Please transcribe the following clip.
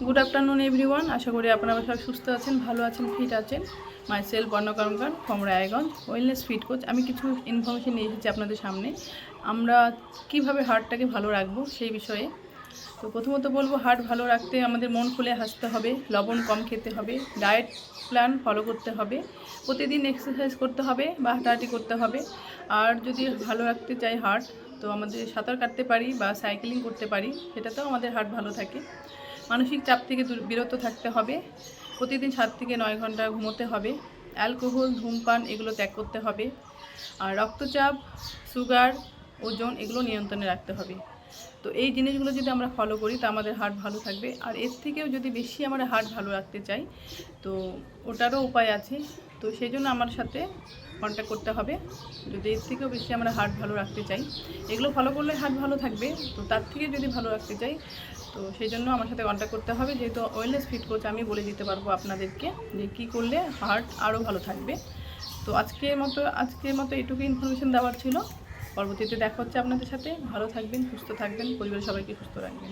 Good afternoon everyone, আশা করি আপনারা সবাই সুস্থ আছেন, ভালো আছেন, ফিট আছেন। My self Barna Karmakar from Raiganj, wellness fit coach. আমি কিছু ইনফরমেশন নিয়ে এসেছি আপনাদের সামনে। আমরা কিভাবে হার্টটাকে ভালো রাখবো সেই বিষয়ে। তো প্রথমত বলবো, হার্ট ভালো রাখতে আমাদের মন খুলে হাসতে হবে, লবণ কম খেতে হবে, ডায়েট প্ল্যান ফলো করতে হবে, প্রতিদিন এক্সারসাইজ করতে হবে বা হাঁটাহাঁটি করতে হবে। আর যদি ভালো রাখতে চাই হার্ট, তো আমাদের সাঁতার কাটতে পারি বা সাইক্লিং করতে পারি, সেটাতেও আমাদের হার্ট ভালো থাকে। মানসিক চাপ থেকে বিরত থাকতে হবে, প্রতিদিন 7 থেকে 9 ঘন্টা ঘুমোতে হবে, অ্যালকোহল, ধূমপান এগুলো ত্যাগ করতে হবে। আর রক্তচাপ, সুগার, ওজন এগুলো নিয়ন্ত্রণে রাখতে হবে। তো এই জিনিসগুলো যদি আমরা ফলো করি তো আমাদের হার্ট ভালো থাকবে। আর এর থেকেও যদি বেশি আমরা হার্ট ভালো রাখতে চাই তো ওটারও উপায় আছে। তো সেই জন্য আমার সাথে কন্ট্যাক্ট করতে হবে। যদি এর থেকেও বেশি আমরা হার্ট ভালো রাখতে চাই, এগুলো ফলো করলে হার্ট ভালো থাকবে। তো তার থেকে যদি ভালো রাখতে চাই তো সেই জন্য আমার সাথে কন্ট্যাক্ট করতে হবে। যেহেতু ওয়েলনেস ফিট কোচ, আমি বলে দিতে পারবো আপনাদেরকে যে কী করলে হার্ট আরও ভালো থাকবে। তো আজকের মতো এটুকু ইনফরমেশন দেওয়ার ছিল। পরবর্তীতে দেখা হচ্ছে আপনাদের সাথে। ভালো থাকবেন, সুস্থ থাকবেন, পরিবারের সবাইকে সুস্থ রাখবেন।